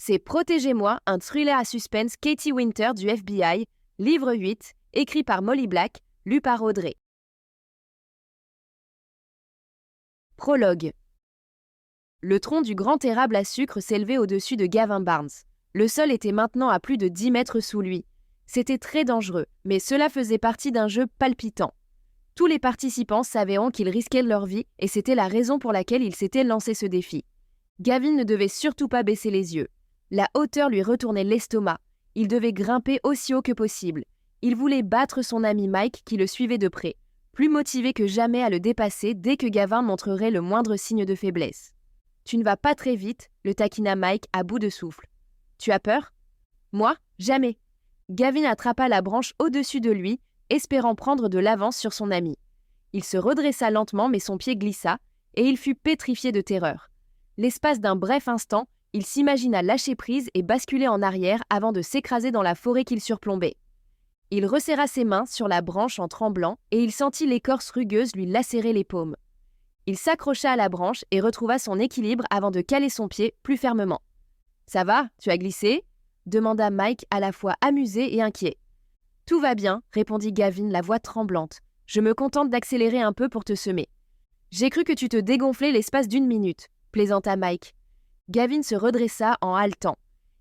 C'est Protégez-moi, un thriller à suspense Katie Winter du FBI, livre 8, écrit par Molly Black, lu par Audrey. Prologue. Le tronc du grand érable à sucre s'élevait au-dessus de Gavin Barnes. Le sol était maintenant à plus de 10 mètres sous lui. C'était très dangereux, mais cela faisait partie d'un jeu palpitant. Tous les participants savaient qu'ils risquaient leur vie et c'était la raison pour laquelle ils s'étaient lancé ce défi. Gavin ne devait surtout pas baisser les yeux. La hauteur lui retournait l'estomac. Il devait grimper aussi haut que possible. Il voulait battre son ami Mike qui le suivait de près, plus motivé que jamais à le dépasser dès que Gavin montrerait le moindre signe de faiblesse. « Tu ne vas pas très vite », le taquina Mike à bout de souffle. « Tu as peur ?»« Moi, jamais. » Gavin attrapa la branche au-dessus de lui, espérant prendre de l'avance sur son ami. Il se redressa lentement mais son pied glissa, et il fut pétrifié de terreur. L'espace d'un bref instant, il s'imagina lâcher prise et basculer en arrière avant de s'écraser dans la forêt qu'il surplombait. Il resserra ses mains sur la branche en tremblant et il sentit l'écorce rugueuse lui lacérer les paumes. Il s'accrocha à la branche et retrouva son équilibre avant de caler son pied plus fermement. « Ça va, tu as glissé ?» demanda Mike à la fois amusé et inquiet. « Tout va bien », répondit Gavin, la voix tremblante. « Je me contente d'accélérer un peu pour te semer. »« J'ai cru que tu te dégonflais l'espace d'1 minute », plaisanta Mike. Gavin se redressa en haletant.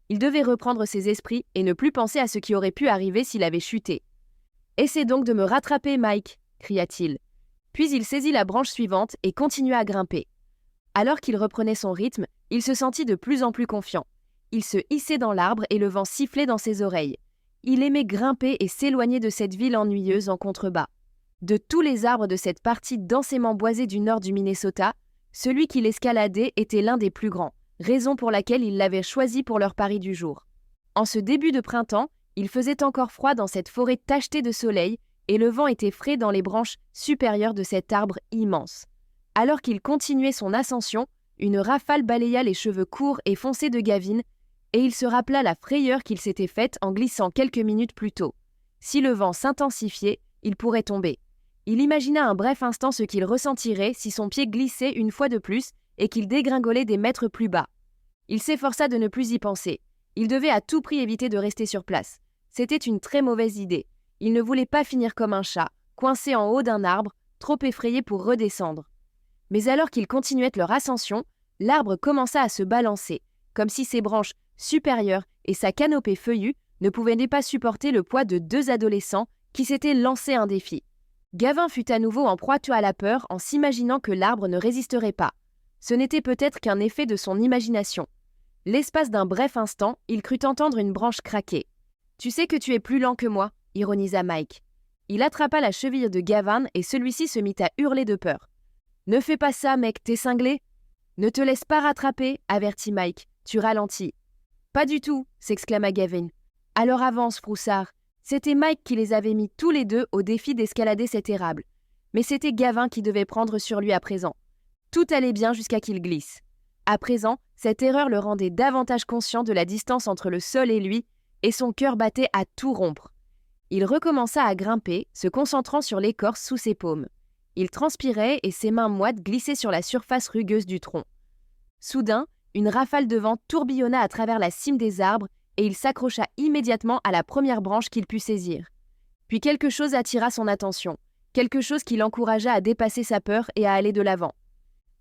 Il devait reprendre ses esprits et ne plus penser à ce qui aurait pu arriver s'il avait chuté. « Essaie donc de me rattraper, Mike !» cria-t-il. Puis il saisit la branche suivante et continua à grimper. Alors qu'il reprenait son rythme, il se sentit de plus en plus confiant. Il se hissait dans l'arbre et le vent sifflait dans ses oreilles. Il aimait grimper et s'éloigner de cette ville ennuyeuse en contrebas. De tous les arbres de cette partie densément boisée du nord du Minnesota, celui qu'il escaladait était l'un des plus grands, raison pour laquelle il l'avait choisi pour leur pari du jour. En ce début de printemps, il faisait encore froid dans cette forêt tachetée de soleil et le vent était frais dans les branches supérieures de cet arbre immense. Alors qu'il continuait son ascension, une rafale balaya les cheveux courts et foncés de Gavin et il se rappela la frayeur qu'il s'était faite en glissant quelques minutes plus tôt. Si le vent s'intensifiait, il pourrait tomber. Il imagina un bref instant ce qu'il ressentirait si son pied glissait une fois de plus et qu'il dégringolait des mètres plus bas. Il s'efforça de ne plus y penser. Il devait à tout prix éviter de rester sur place. C'était une très mauvaise idée. Il ne voulait pas finir comme un chat, coincé en haut d'un arbre, trop effrayé pour redescendre. Mais alors qu'ils continuaient leur ascension, l'arbre commença à se balancer, comme si ses branches supérieures et sa canopée feuillue ne pouvaient pas supporter le poids de 2 adolescents qui s'étaient lancés un défi. Gavin fut à nouveau en proie à la peur en s'imaginant que l'arbre ne résisterait pas. Ce n'était peut-être qu'un effet de son imagination. L'espace d'un bref instant, il crut entendre une branche craquer. « Tu sais que tu es plus lent que moi », ironisa Mike. Il attrapa la cheville de Gavin et celui-ci se mit à hurler de peur. « Ne fais pas ça, mec, t'es cinglé !»« Ne te laisse pas rattraper », avertit Mike. « Tu ralentis. »« Pas du tout », s'exclama Gavin. « Alors avance, Froussard. » C'était Mike qui les avait mis tous les deux au défi d'escalader cet érable. Mais c'était Gavin qui devait prendre sur lui à présent. Tout allait bien jusqu'à qu'il glisse. À présent, cette erreur le rendait davantage conscient de la distance entre le sol et lui, et son cœur battait à tout rompre. Il recommença à grimper, se concentrant sur l'écorce sous ses paumes. Il transpirait et ses mains moites glissaient sur la surface rugueuse du tronc. Soudain, une rafale de vent tourbillonna à travers la cime des arbres et il s'accrocha immédiatement à la première branche qu'il put saisir. Puis quelque chose attira son attention, quelque chose qui l'encouragea à dépasser sa peur et à aller de l'avant.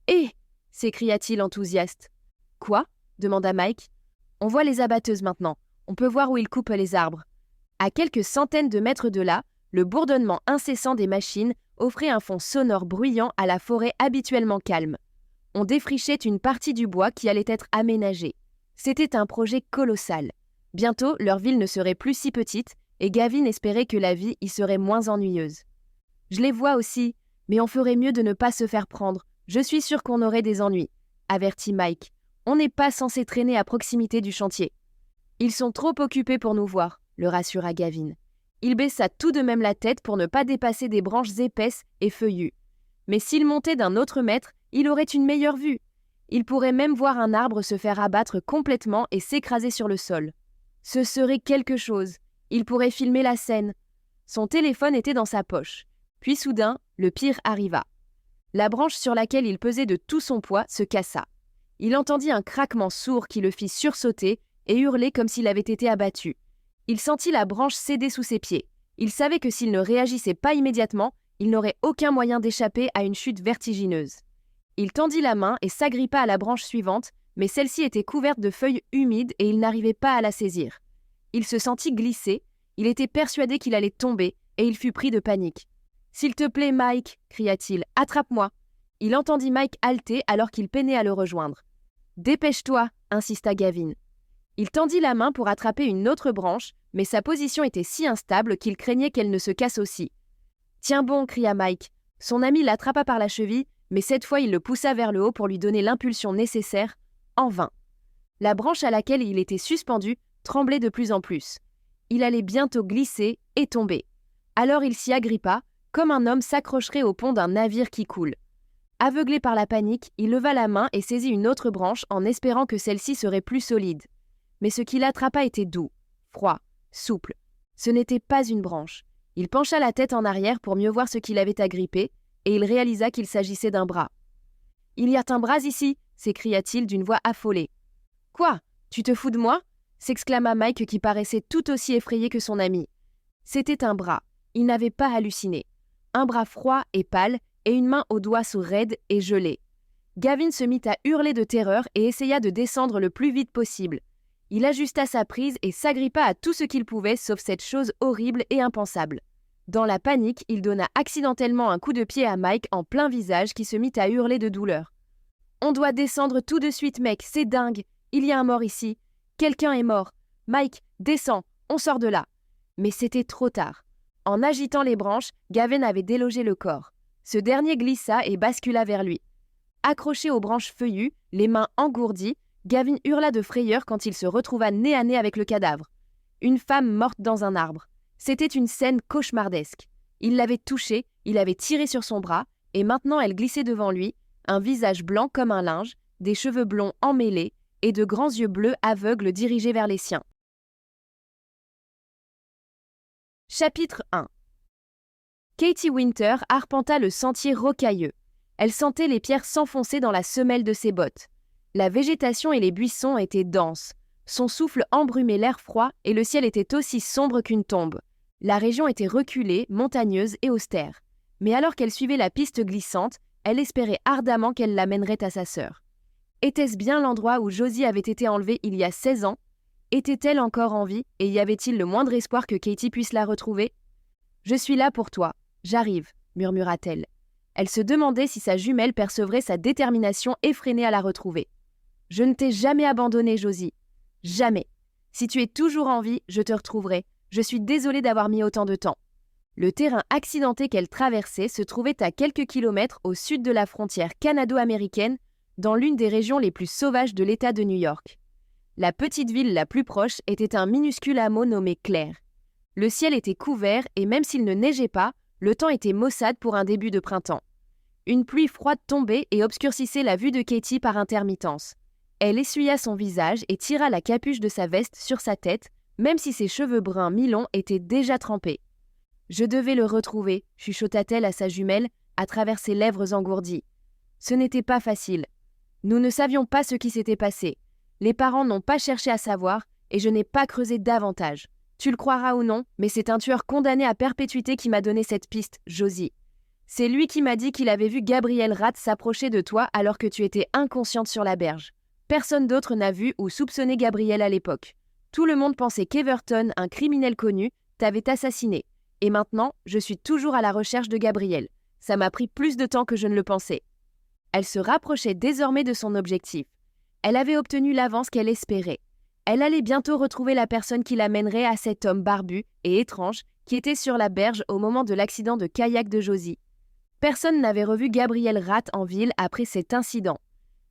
« Hé !» s'écria-t-il enthousiaste. « Quoi ?» demanda Mike. « On voit les abatteuses maintenant. On peut voir où ils coupent les arbres. » À quelques centaines de mètres de là, le bourdonnement incessant des machines offrait un fond sonore bruyant à la forêt habituellement calme. On défrichait une partie du bois qui allait être aménagée. C'était un projet colossal. Bientôt, leur ville ne serait plus si petite et Gavin espérait que la vie y serait moins ennuyeuse. « Je les vois aussi, mais on ferait mieux de ne pas se faire prendre. Je suis sûr qu'on aurait des ennuis, » avertit Mike. « On n'est pas censé traîner à proximité du chantier. »« Ils sont trop occupés pour nous voir, » le rassura Gavin. Il baissa tout de même la tête pour ne pas dépasser des branches épaisses et feuillues. Mais s'il montait d'un autre mètre, il aurait une meilleure vue. Il pourrait même voir un arbre se faire abattre complètement et s'écraser sur le sol. Ce serait quelque chose. Il pourrait filmer la scène. Son téléphone était dans sa poche. Puis soudain, le pire arriva. La branche sur laquelle il pesait de tout son poids se cassa. Il entendit un craquement sourd qui le fit sursauter et hurler comme s'il avait été abattu. Il sentit la branche céder sous ses pieds. Il savait que s'il ne réagissait pas immédiatement, il n'aurait aucun moyen d'échapper à une chute vertigineuse. Il tendit la main et s'agrippa à la branche suivante, mais celle-ci était couverte de feuilles humides et il n'arrivait pas à la saisir. Il se sentit glisser, il était persuadé qu'il allait tomber, et il fut pris de panique. « S'il te plaît, Mike !» cria-t-il, « attrape-moi !» Il entendit Mike halter alors qu'il peinait à le rejoindre. « Dépêche-toi !» insista Gavin. Il tendit la main pour attraper une autre branche, mais sa position était si instable qu'il craignait qu'elle ne se casse aussi. « Tiens bon !» cria Mike. Son ami l'attrapa par la cheville, mais cette fois il le poussa vers le haut pour lui donner l'impulsion nécessaire, en vain. La branche à laquelle il était suspendu tremblait de plus en plus. Il allait bientôt glisser et tomber. Alors il s'y agrippa, comme un homme s'accrocherait au pont d'un navire qui coule. Aveuglé par la panique, il leva la main et saisit une autre branche en espérant que celle-ci serait plus solide. Mais ce qui l'attrapa était doux, froid, souple. Ce n'était pas une branche. Il pencha la tête en arrière pour mieux voir ce qu'il avait agrippé, et il réalisa qu'il s'agissait d'un bras. « Il y a un bras ici !» s'écria-t-il d'une voix affolée. « Quoi ? Tu te fous de moi ?» s'exclama Mike qui paraissait tout aussi effrayé que son ami. C'était un bras. Il n'avait pas halluciné. Un bras froid et pâle et une main aux doigts raides et gelés. Gavin se mit à hurler de terreur et essaya de descendre le plus vite possible. Il ajusta sa prise et s'agrippa à tout ce qu'il pouvait sauf cette chose horrible et impensable. Dans la panique, il donna accidentellement un coup de pied à Mike en plein visage qui se mit à hurler de douleur. « On doit descendre tout de suite, mec, c'est dingue. Il y a un mort ici. Quelqu'un est mort. Mike, descends, on sort de là. » Mais c'était trop tard. En agitant les branches, Gavin avait délogé le corps. Ce dernier glissa et bascula vers lui. Accroché aux branches feuillues, les mains engourdies, Gavin hurla de frayeur quand il se retrouva nez à nez avec le cadavre. Une femme morte dans un arbre. C'était une scène cauchemardesque. Il l'avait touchée, il avait tiré sur son bras, et maintenant elle glissait devant lui, un visage blanc comme un linge, des cheveux blonds emmêlés, et de grands yeux bleus aveugles dirigés vers les siens. Chapitre 1. Katie Winter arpenta le sentier rocailleux. Elle sentait les pierres s'enfoncer dans la semelle de ses bottes. La végétation et les buissons étaient denses. Son souffle embrumait l'air froid et le ciel était aussi sombre qu'une tombe. La région était reculée, montagneuse et austère. Mais alors qu'elle suivait la piste glissante, elle espérait ardemment qu'elle l'amènerait à sa sœur. Était-ce bien l'endroit où Josie avait été enlevée il y a 16 ans ? Était-elle encore en vie et y avait-il le moindre espoir que Katie puisse la retrouver ? « Je suis là pour toi. J'arrive », murmura-t-elle. Elle se demandait si sa jumelle percevrait sa détermination effrénée à la retrouver. « Je ne t'ai jamais abandonnée, Josie. Jamais. Si tu es toujours en vie, je te retrouverai. Je suis désolée d'avoir mis autant de temps. » Le terrain accidenté qu'elle traversait se trouvait à quelques kilomètres au sud de la frontière canado-américaine, dans l'une des régions les plus sauvages de l'État de New York. La petite ville la plus proche était un minuscule hameau nommé Claire. Le ciel était couvert et même s'il ne neigeait pas, le temps était maussade pour un début de printemps. Une pluie froide tombait et obscurcissait la vue de Katie par intermittence. Elle essuya son visage et tira la capuche de sa veste sur sa tête, même si ses cheveux bruns mi-longs étaient déjà trempés. « Je devais le retrouver », chuchota-t-elle à sa jumelle à travers ses lèvres engourdies. Ce n'était pas facile. Nous ne savions pas ce qui s'était passé. Les parents n'ont pas cherché à savoir et je n'ai pas creusé davantage. Tu le croiras ou non, mais c'est un tueur condamné à perpétuité qui m'a donné cette piste, Josie. C'est lui qui m'a dit qu'il avait vu Gabriel Rath s'approcher de toi alors que tu étais inconsciente sur la berge. Personne d'autre n'a vu ou soupçonné Gabriel à l'époque. Tout le monde pensait qu'Everton, un criminel connu, t'avait assassiné. Et maintenant, je suis toujours à la recherche de Gabriel. Ça m'a pris plus de temps que je ne le pensais. Elle se rapprochait désormais de son objectif. Elle avait obtenu l'avance qu'elle espérait. Elle allait bientôt retrouver la personne qui l'amènerait à cet homme barbu et étrange qui était sur la berge au moment de l'accident de kayak de Josie. Personne n'avait revu Gabriel Rath en ville après cet incident.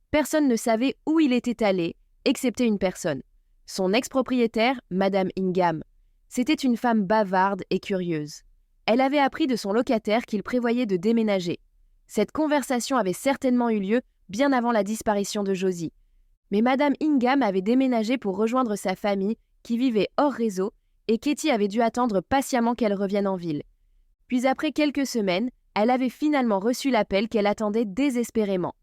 Personne ne savait où il était allé, excepté une personne. Son ex-propriétaire, Madame Ingham. C'était une femme bavarde et curieuse. Elle avait appris de son locataire qu'il prévoyait de déménager. Cette conversation avait certainement eu lieu bien avant la disparition de Josie. Mais Madame Ingham avait déménagé pour rejoindre sa famille qui vivait hors réseau et Katie avait dû attendre patiemment qu'elle revienne en ville. Puis après quelques semaines, elle avait finalement reçu l'appel qu'elle attendait désespérément.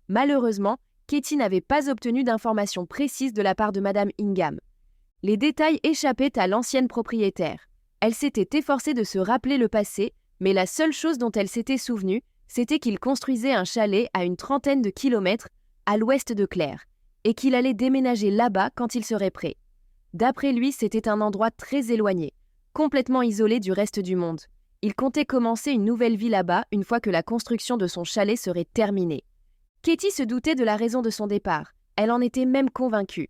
Malheureusement, Katie n'avait pas obtenu d'informations précises de la part de Madame Ingham. Les détails échappaient à l'ancienne propriétaire. Elle s'était efforcée de se rappeler le passé, mais la seule chose dont elle s'était souvenue, c'était qu'il construisait un chalet à une trentaine de kilomètres à l'ouest de Clare, et qu'il allait déménager là-bas quand il serait prêt. D'après lui, c'était un endroit très éloigné, complètement isolé du reste du monde. Il comptait commencer une nouvelle vie là-bas une fois que la construction de son chalet serait terminée. Katie se doutait de la raison de son départ. Elle en était même convaincue.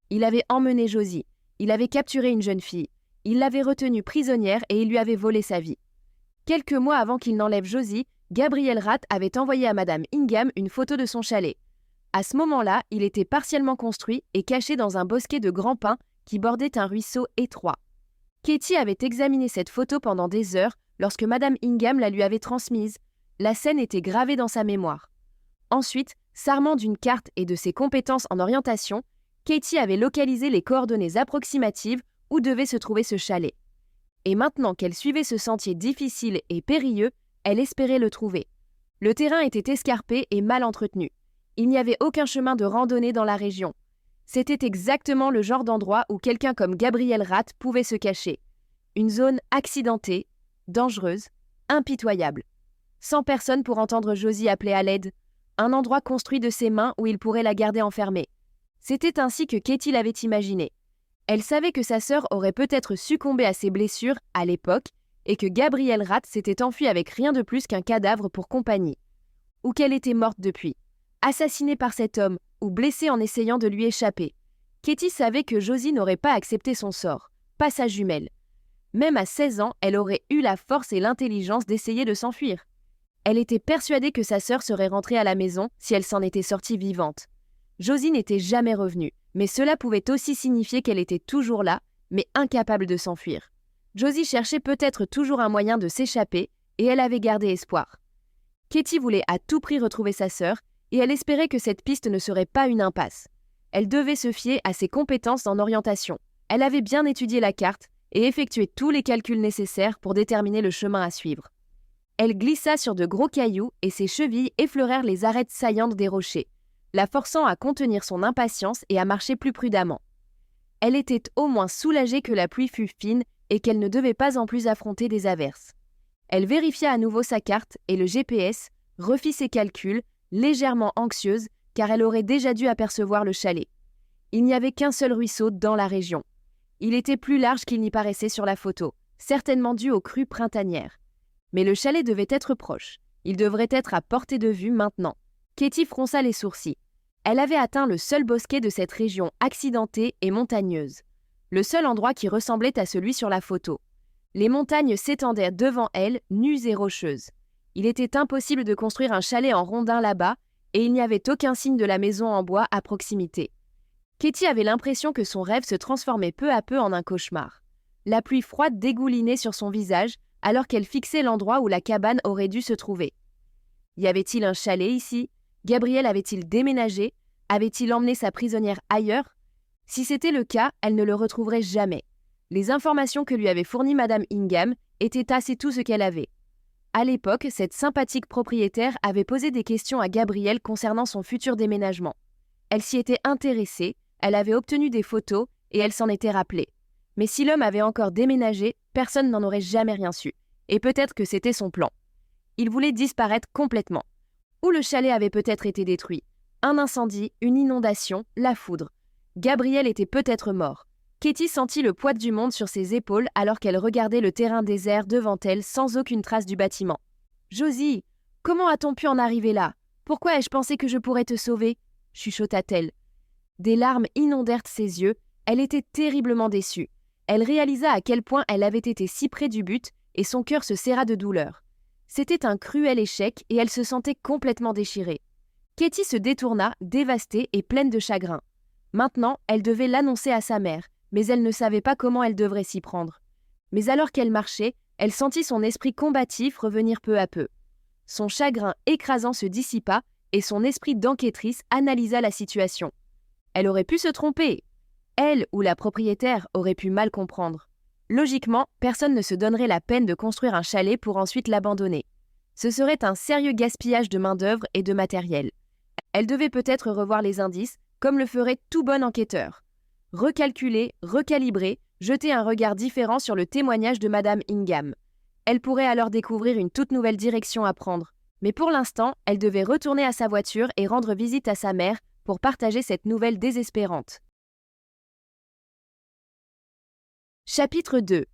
Il avait emmené Josie. Il avait capturé une jeune fille. Il l'avait retenue prisonnière et il lui avait volé sa vie. Quelques mois avant qu'il n'enlève Josie, Gabriel Rath avait envoyé à Madame Ingham une photo de son chalet. À ce moment-là, il était partiellement construit et caché dans un bosquet de grands pins qui bordait un ruisseau étroit. Katie avait examiné cette photo pendant des heures lorsque Madame Ingham la lui avait transmise. La scène était gravée dans sa mémoire. Ensuite, s'armant d'une carte et de ses compétences en orientation, Katie avait localisé les coordonnées approximatives où devait se trouver ce chalet. Et maintenant qu'elle suivait ce sentier difficile et périlleux, elle espérait le trouver. Le terrain était escarpé et mal entretenu. Il n'y avait aucun chemin de randonnée dans la région. C'était exactement le genre d'endroit où quelqu'un comme Gabriel Rath pouvait se cacher. Une zone accidentée, dangereuse, impitoyable. Sans personne pour entendre Josie appeler à l'aide. Un endroit construit de ses mains où il pourrait la garder enfermée. C'était ainsi que Katie l'avait imaginé. Elle savait que sa sœur aurait peut-être succombé à ses blessures à l'époque et que Gabriel Rath s'était enfui avec rien de plus qu'un cadavre pour compagnie. Ou qu'elle était morte depuis, assassinée par cet homme ou blessée en essayant de lui échapper. Katie savait que Josie n'aurait pas accepté son sort, pas sa jumelle. Même à 16 ans, elle aurait eu la force et l'intelligence d'essayer de s'enfuir. Elle était persuadée que sa sœur serait rentrée à la maison si elle s'en était sortie vivante. Josie n'était jamais revenue, mais cela pouvait aussi signifier qu'elle était toujours là, mais incapable de s'enfuir. Josie cherchait peut-être toujours un moyen de s'échapper, et elle avait gardé espoir. Katie voulait à tout prix retrouver sa sœur, et elle espérait que cette piste ne serait pas une impasse. Elle devait se fier à ses compétences en orientation. Elle avait bien étudié la carte et effectué tous les calculs nécessaires pour déterminer le chemin à suivre. Elle glissa sur de gros cailloux et ses chevilles effleurèrent les arêtes saillantes des rochers, la forçant à contenir son impatience et à marcher plus prudemment. Elle était au moins soulagée que la pluie fût fine et qu'elle ne devait pas en plus affronter des averses. Elle vérifia à nouveau sa carte et le GPS, refit ses calculs, légèrement anxieuse car elle aurait déjà dû apercevoir le chalet. Il n'y avait qu'un seul ruisseau dans la région. Il était plus large qu'il n'y paraissait sur la photo, certainement dû aux crues printanières. Mais le chalet devait être proche. Il devrait être à portée de vue maintenant. Katie fronça les sourcils. Elle avait atteint le seul bosquet de cette région accidentée et montagneuse. Le seul endroit qui ressemblait à celui sur la photo. Les montagnes s'étendaient devant elle, nues et rocheuses. Il était impossible de construire un chalet en rondin là-bas, et il n'y avait aucun signe de la maison en bois à proximité. Katie avait l'impression que son rêve se transformait peu à peu en un cauchemar. La pluie froide dégoulinait sur son visage, alors qu'elle fixait l'endroit où la cabane aurait dû se trouver. Y avait-il un chalet ici? Gabriel avait-il déménagé? Avait-il emmené sa prisonnière ailleurs? Si c'était le cas, elle ne le retrouverait jamais. Les informations que lui avait fournies Madame Ingham étaient assez tout ce qu'elle avait. À l'époque, cette sympathique propriétaire avait posé des questions à Gabriel concernant son futur déménagement. Elle s'y était intéressée, elle avait obtenu des photos et elle s'en était rappelée. Mais si l'homme avait encore déménagé, personne n'en aurait jamais rien su. Et peut-être que c'était son plan. Il voulait disparaître complètement. Ou le chalet avait peut-être été détruit. Un incendie, une inondation, la foudre. Gabriel était peut-être mort. Katie sentit le poids du monde sur ses épaules alors qu'elle regardait le terrain désert devant elle sans aucune trace du bâtiment. « Josie, comment a-t-on pu en arriver là? Pourquoi ai-je pensé que je pourrais te sauver ?» chuchota-t-elle. Des larmes inondèrent ses yeux, elle était terriblement déçue. Elle réalisa à quel point elle avait été si près du but et son cœur se serra de douleur. C'était un cruel échec et elle se sentait complètement déchirée. Katie se détourna, dévastée et pleine de chagrin. Maintenant, elle devait l'annoncer à sa mère, mais elle ne savait pas comment elle devrait s'y prendre. Mais alors qu'elle marchait, elle sentit son esprit combatif revenir peu à peu. Son chagrin écrasant se dissipa et son esprit d'enquêtrice analysa la situation. Elle aurait pu se tromper. Elle ou la propriétaire aurait pu mal comprendre. Logiquement, personne ne se donnerait la peine de construire un chalet pour ensuite l'abandonner. Ce serait un sérieux gaspillage de main-d'œuvre et de matériel. Elle devait peut-être revoir les indices, comme le ferait tout bon enquêteur. Recalculer, recalibrer, jeter un regard différent sur le témoignage de Madame Ingham. Elle pourrait alors découvrir une toute nouvelle direction à prendre. Mais pour l'instant, elle devait retourner à sa voiture et rendre visite à sa mère pour partager cette nouvelle désespérante. Chapitre 2.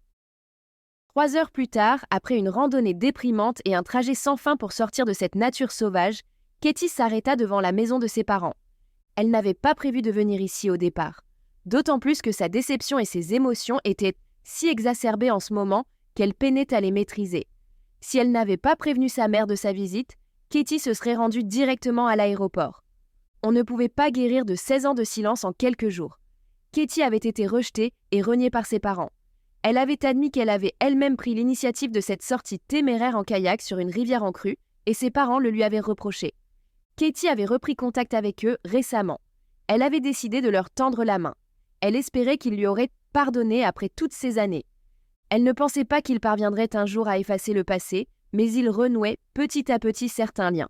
3 heures plus tard, après une randonnée déprimante et un trajet sans fin pour sortir de cette nature sauvage, Katie s'arrêta devant la maison de ses parents. Elle n'avait pas prévu de venir ici au départ. D'autant plus que sa déception et ses émotions étaient si exacerbées en ce moment qu'elle peinait à les maîtriser. Si elle n'avait pas prévenu sa mère de sa visite, Katie se serait rendue directement à l'aéroport. On ne pouvait pas guérir de 16 ans de silence en quelques jours. Katie avait été rejetée et reniée par ses parents. Elle avait admis qu'elle avait elle-même pris l'initiative de cette sortie téméraire en kayak sur une rivière en crue, et ses parents le lui avaient reproché. Katie avait repris contact avec eux récemment. Elle avait décidé de leur tendre la main. Elle espérait qu'ils lui auraient pardonné après toutes ces années. Elle ne pensait pas qu'ils parviendraient un jour à effacer le passé, mais ils renouaient petit à petit certains liens.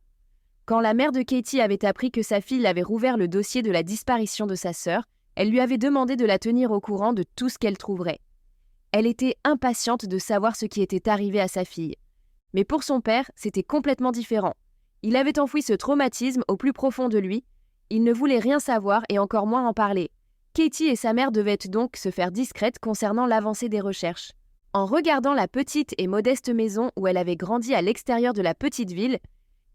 Quand la mère de Katie avait appris que sa fille avait rouvert le dossier de la disparition de sa sœur, elle lui avait demandé de la tenir au courant de tout ce qu'elle trouverait. Elle était impatiente de savoir ce qui était arrivé à sa fille. Mais pour son père, c'était complètement différent. Il avait enfoui ce traumatisme au plus profond de lui. Il ne voulait rien savoir et encore moins en parler. Katie et sa mère devaient donc se faire discrètes concernant l'avancée des recherches. En regardant la petite et modeste maison où elle avait grandi à l'extérieur de la petite ville,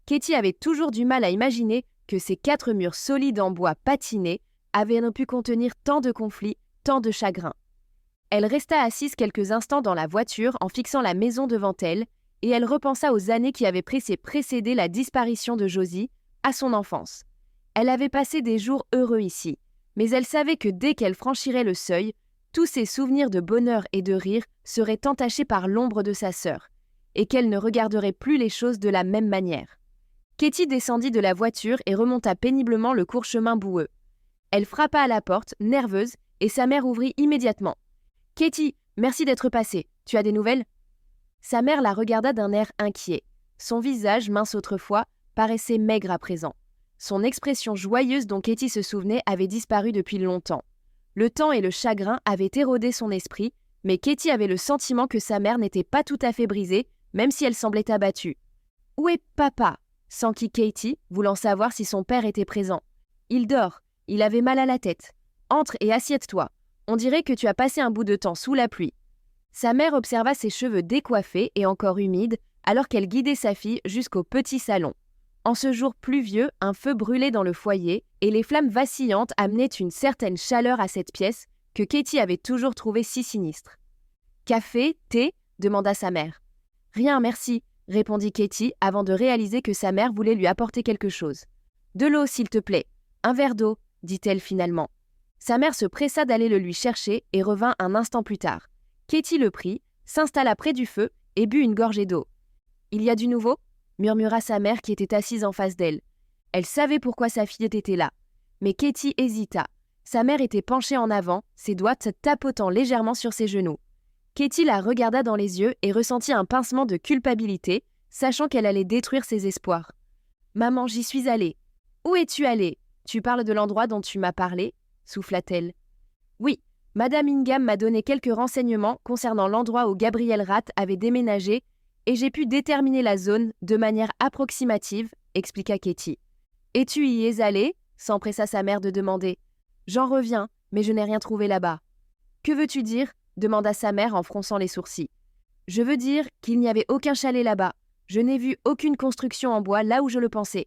Katie avait toujours du mal à imaginer que ces 4 murs solides en bois patiné avaient pu contenir tant de conflits, tant de chagrins. Elle resta assise quelques instants dans la voiture en fixant la maison devant elle, et elle repensa aux années qui avaient précédé la disparition de Josie, à son enfance. Elle avait passé des jours heureux ici, mais elle savait que dès qu'elle franchirait le seuil, tous ses souvenirs de bonheur et de rire seraient entachés par l'ombre de sa sœur, et qu'elle ne regarderait plus les choses de la même manière. Katie descendit de la voiture et remonta péniblement le court chemin boueux. Elle frappa à la porte, nerveuse, et sa mère ouvrit immédiatement. « Katie, merci d'être passée. Tu as des nouvelles ?» Sa mère la regarda d'un air inquiet. Son visage, mince autrefois, paraissait maigre à présent. Son expression joyeuse dont Katie se souvenait avait disparu depuis longtemps. Le temps et le chagrin avaient érodé son esprit, mais Katie avait le sentiment que sa mère n'était pas tout à fait brisée, même si elle semblait abattue. « Où est papa ?» s'enquit Katie, voulant savoir si son père était présent. « Il dort. Il avait mal à la tête. Entre et assieds-toi. On dirait que tu as passé un bout de temps sous la pluie. » Sa mère observa ses cheveux décoiffés et encore humides alors qu'elle guidait sa fille jusqu'au petit salon. En ce jour pluvieux, un feu brûlait dans le foyer et les flammes vacillantes amenaient une certaine chaleur à cette pièce que Katie avait toujours trouvée si sinistre. « Café, thé ?» demanda sa mère. « Rien, merci », répondit Katie avant de réaliser que sa mère voulait lui apporter quelque chose. « De l'eau, s'il te plaît. Un verre d'eau », dit-elle finalement. Sa mère se pressa d'aller le lui chercher et revint un instant plus tard. Katie le prit, s'installa près du feu et but une gorgée d'eau. « Il y a du nouveau ?» murmura sa mère qui était assise en face d'elle. Elle savait pourquoi sa fille était là. Mais Katie hésita. Sa mère était penchée en avant, ses doigts tapotant légèrement sur ses genoux. Katie la regarda dans les yeux et ressentit un pincement de culpabilité, sachant qu'elle allait détruire ses espoirs. « Maman, j'y suis allée. »« Où es-tu allée ? Tu parles de l'endroit dont tu m'as parlé ?» souffla-t-elle. « Oui. Madame Ingham m'a donné quelques renseignements concernant l'endroit où Gabriel Rath avait déménagé et j'ai pu déterminer la zone de manière approximative, expliqua Katie. « Et tu y es allée ?» s'empressa sa mère de demander. « J'en reviens, mais je n'ai rien trouvé là-bas. »« Que veux-tu dire ?» demanda sa mère en fronçant les sourcils. « Je veux dire qu'il n'y avait aucun chalet là-bas. Je n'ai vu aucune construction en bois là où je le pensais.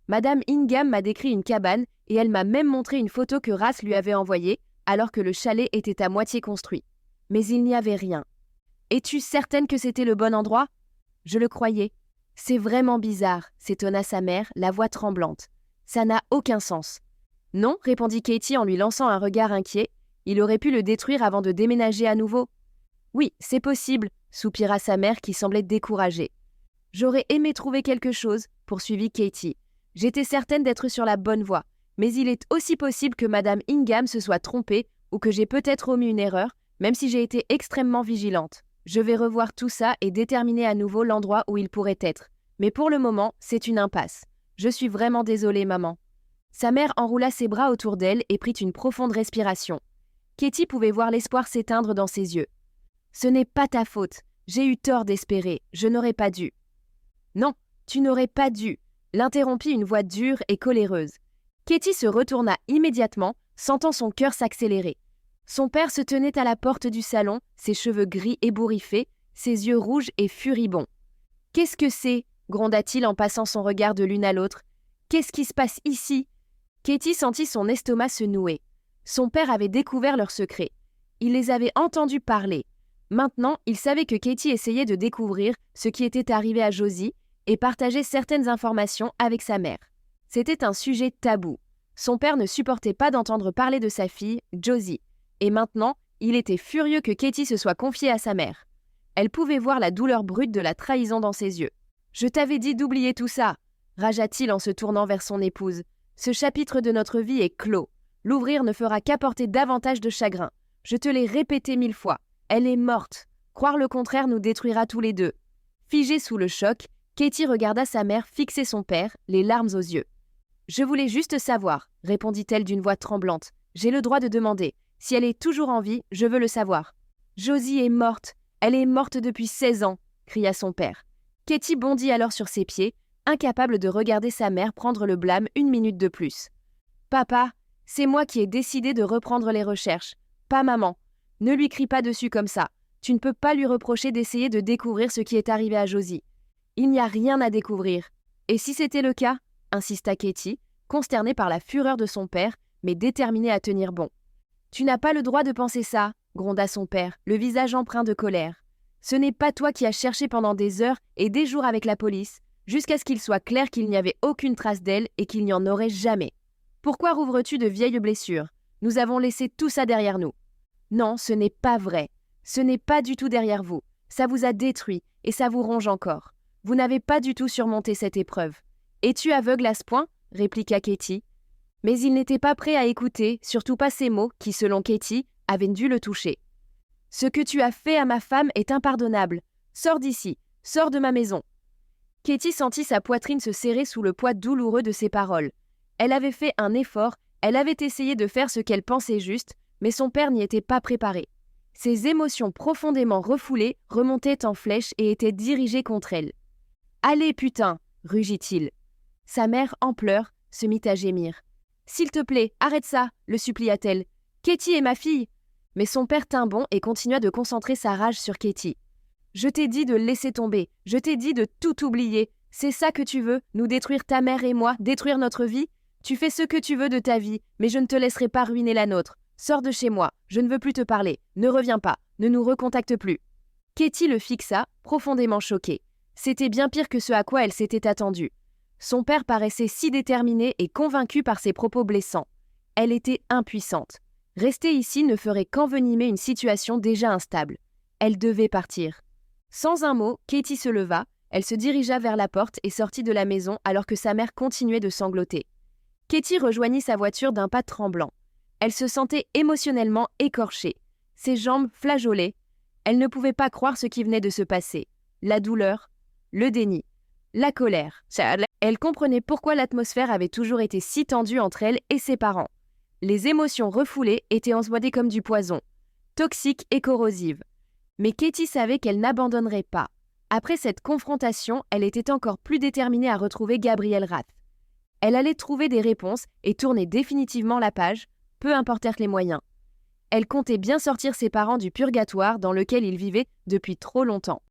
Madame Ingham m'a décrit une cabane et elle m'a même montré une photo que Rath lui avait envoyée, alors que le chalet était à moitié construit. Mais il n'y avait rien. « Es-tu certaine que c'était le bon endroit ?»« Je le croyais. »« C'est vraiment bizarre, » s'étonna sa mère, la voix tremblante. « Ça n'a aucun sens. »« Non, » répondit Katie en lui lançant un regard inquiet. « Il aurait pu le détruire avant de déménager à nouveau. »« Oui, c'est possible, » soupira sa mère qui semblait découragée. « J'aurais aimé trouver quelque chose, » poursuivit Katie. « J'étais certaine d'être sur la bonne voie. Mais il est aussi possible que Madame Ingham se soit trompée ou que j'ai peut-être omis une erreur, même si j'ai été extrêmement vigilante. Je vais revoir tout ça et déterminer à nouveau l'endroit où il pourrait être. Mais pour le moment, c'est une impasse. Je suis vraiment désolée, maman. » Sa mère enroula ses bras autour d'elle et prit une profonde respiration. Katie pouvait voir l'espoir s'éteindre dans ses yeux. « Ce n'est pas ta faute. J'ai eu tort d'espérer. Je n'aurais pas dû. »« Non, tu n'aurais pas dû », l'interrompit une voix dure et coléreuse. Katie se retourna immédiatement, sentant son cœur s'accélérer. Son père se tenait à la porte du salon, ses cheveux gris ébouriffés, ses yeux rouges et furibonds. « Qu'est-ce que c'est ?» gronda-t-il en passant son regard de l'une à l'autre. « Qu'est-ce qui se passe ici ?» Katie sentit son estomac se nouer. Son père avait découvert leur secret. Il les avait entendus parler. Maintenant, il savait que Katie essayait de découvrir ce qui était arrivé à Josie et partageait certaines informations avec sa mère. C'était un sujet tabou. Son père ne supportait pas d'entendre parler de sa fille, Josie. Et maintenant, il était furieux que Katie se soit confiée à sa mère. Elle pouvait voir la douleur brute de la trahison dans ses yeux. « Je t'avais dit d'oublier tout ça !» ragea-t-il en se tournant vers son épouse. « Ce chapitre de notre vie est clos. L'ouvrir ne fera qu'apporter davantage de chagrin. Je te l'ai répété 1000 fois. Elle est morte. Croire le contraire nous détruira tous les deux. » Figée sous le choc, Katie regarda sa mère fixer son père, les larmes aux yeux. « Je voulais juste savoir, » répondit-elle d'une voix tremblante. « J'ai le droit de demander. Si elle est toujours en vie, je veux le savoir. »« Josie est morte. Elle est morte depuis 16 ans, » cria son père. Katie bondit alors sur ses pieds, incapable de regarder sa mère prendre le blâme une minute de plus. « Papa, c'est moi qui ai décidé de reprendre les recherches, pas maman. Ne lui crie pas dessus comme ça. Tu ne peux pas lui reprocher d'essayer de découvrir ce qui est arrivé à Josie. Il n'y a rien à découvrir. Et si c'était le cas ?» insista Katie, consternée par la fureur de son père, mais déterminée à tenir bon. « Tu n'as pas le droit de penser ça, » gronda son père, le visage empreint de colère. « Ce n'est pas toi qui as cherché pendant des heures et des jours avec la police, jusqu'à ce qu'il soit clair qu'il n'y avait aucune trace d'elle et qu'il n'y en aurait jamais. Pourquoi rouvres-tu de vieilles blessures? Nous avons laissé tout ça derrière nous. » « Non, ce n'est pas vrai. Ce n'est pas du tout derrière vous. Ça vous a détruit et ça vous ronge encore. Vous n'avez pas du tout surmonté cette épreuve. »« Es-tu aveugle à ce point ?» répliqua Katie. Mais il n'était pas prêt à écouter, surtout pas ces mots qui, selon Katie, avaient dû le toucher. « Ce que tu as fait à ma femme est impardonnable. Sors d'ici, sors de ma maison. » Katie sentit sa poitrine se serrer sous le poids douloureux de ses paroles. Elle avait fait un effort, elle avait essayé de faire ce qu'elle pensait juste, mais son père n'y était pas préparé. Ses émotions profondément refoulées remontaient en flèche et étaient dirigées contre elle. « Allez, putain !» rugit-il. Sa mère, en pleurs, se mit à gémir. « S'il te plaît, arrête ça !» le supplia-t-elle. « Katie est ma fille !» Mais son père tint bon et continua de concentrer sa rage sur Katie. « Je t'ai dit de laisser tomber, je t'ai dit de tout oublier. C'est ça que tu veux, nous détruire ta mère et moi, détruire notre vie? Tu fais ce que tu veux de ta vie, mais je ne te laisserai pas ruiner la nôtre. Sors de chez moi, je ne veux plus te parler, ne reviens pas, ne nous recontacte plus. » Katie le fixa, profondément choquée. C'était bien pire que ce à quoi elle s'était attendue. Son père paraissait si déterminé et convaincu par ses propos blessants. Elle était impuissante. Rester ici ne ferait qu'envenimer une situation déjà instable. Elle devait partir. Sans un mot, Katie se leva, elle se dirigea vers la porte et sortit de la maison alors que sa mère continuait de sangloter. Katie rejoignit sa voiture d'un pas tremblant. Elle se sentait émotionnellement écorchée. Ses jambes flageolaient. Elle ne pouvait pas croire ce qui venait de se passer. La douleur, le déni, la colère. Elle comprenait pourquoi l'atmosphère avait toujours été si tendue entre elle et ses parents. Les émotions refoulées étaient engourdées comme du poison, toxiques et corrosives. Mais Katie savait qu'elle n'abandonnerait pas. Après cette confrontation, elle était encore plus déterminée à retrouver Gabriel Rath. Elle allait trouver des réponses et tourner définitivement la page, peu importèrent les moyens. Elle comptait bien sortir ses parents du purgatoire dans lequel ils vivaient depuis trop longtemps.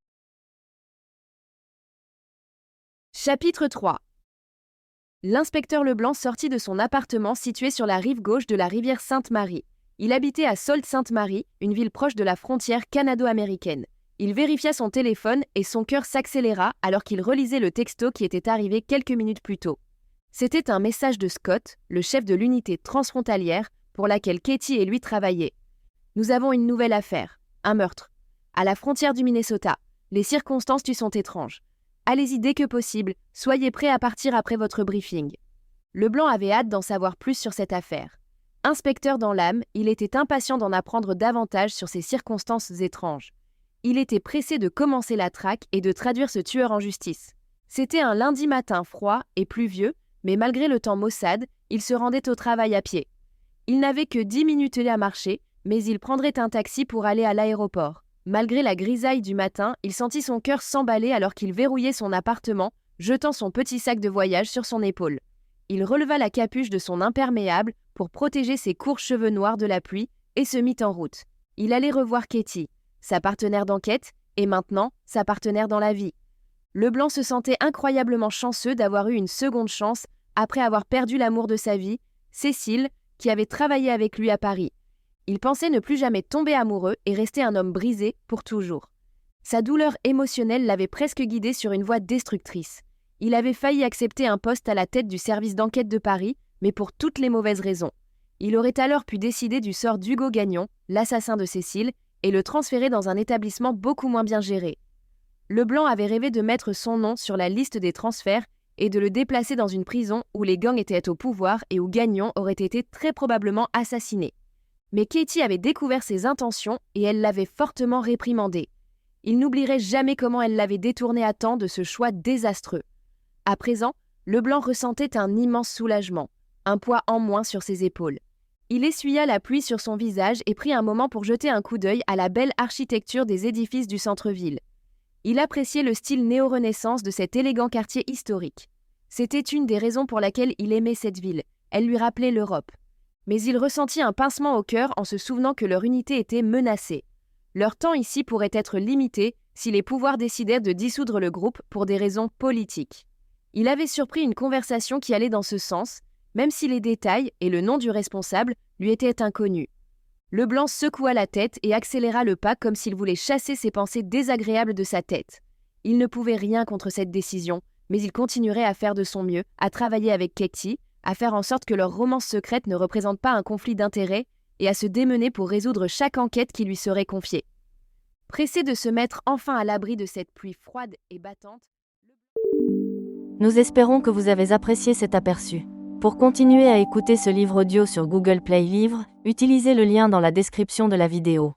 Chapitre 3. L'inspecteur Leblanc sortit de son appartement situé sur la rive gauche de la rivière Sainte-Marie. Il habitait à Sault-Sainte-Marie, une ville proche de la frontière canado-américaine. Il vérifia son téléphone et son cœur s'accéléra alors qu'il relisait le texto qui était arrivé quelques minutes plus tôt. C'était un message de Scott, le chef de l'unité transfrontalière pour laquelle Katie et lui travaillaient. « Nous avons une nouvelle affaire, un meurtre. À la frontière du Minnesota, les circonstances du sont étranges. Allez-y dès que possible, soyez prêts à partir après votre briefing. » Leblanc avait hâte d'en savoir plus sur cette affaire. Inspecteur dans l'âme, il était impatient d'en apprendre davantage sur ces circonstances étranges. Il était pressé de commencer la traque et de traduire ce tueur en justice. C'était un lundi matin froid et pluvieux, mais malgré le temps maussade, il se rendait au travail à pied. Il n'avait que 10 minutes à marcher, mais il prendrait un taxi pour aller à l'aéroport. Malgré la grisaille du matin, il sentit son cœur s'emballer alors qu'il verrouillait son appartement, jetant son petit sac de voyage sur son épaule. Il releva la capuche de son imperméable pour protéger ses courts cheveux noirs de la pluie et se mit en route. Il allait revoir Katie, sa partenaire d'enquête, et maintenant, sa partenaire dans la vie. Leblanc se sentait incroyablement chanceux d'avoir eu une seconde chance après avoir perdu l'amour de sa vie, Cécile, qui avait travaillé avec lui à Paris. Il pensait ne plus jamais tomber amoureux et rester un homme brisé pour toujours. Sa douleur émotionnelle l'avait presque guidé sur une voie destructrice. Il avait failli accepter un poste à la tête du service d'enquête de Paris, mais pour toutes les mauvaises raisons. Il aurait alors pu décider du sort d'Hugo Gagnon, l'assassin de Cécile, et le transférer dans un établissement beaucoup moins bien géré. Leblanc avait rêvé de mettre son nom sur la liste des transferts et de le déplacer dans une prison où les gangs étaient au pouvoir et où Gagnon aurait été très probablement assassiné. Mais Katie avait découvert ses intentions et elle l'avait fortement réprimandé. Il n'oublierait jamais comment elle l'avait détourné à temps de ce choix désastreux. À présent, Leblanc ressentait un immense soulagement, un poids en moins sur ses épaules. Il essuya la pluie sur son visage et prit un moment pour jeter un coup d'œil à la belle architecture des édifices du centre-ville. Il appréciait le style néo-renaissance de cet élégant quartier historique. C'était une des raisons pour laquelle il aimait cette ville, elle lui rappelait l'Europe. Mais il ressentit un pincement au cœur en se souvenant que leur unité était menacée. Leur temps ici pourrait être limité si les pouvoirs décidèrent de dissoudre le groupe pour des raisons politiques. Il avait surpris une conversation qui allait dans ce sens, même si les détails et le nom du responsable lui étaient inconnus. Leblanc secoua la tête et accéléra le pas comme s'il voulait chasser ces pensées désagréables de sa tête. Il ne pouvait rien contre cette décision, mais il continuerait à faire de son mieux, à travailler avec Katie, à faire en sorte que leur romance secrète ne représente pas un conflit d'intérêts et à se démener pour résoudre chaque enquête qui lui serait confiée. Pressé de se mettre enfin à l'abri de cette pluie froide et battante, Nous espérons que vous avez apprécié cet aperçu. Pour continuer à écouter ce livre audio sur Google Play Livres, utilisez le lien dans la description de la vidéo.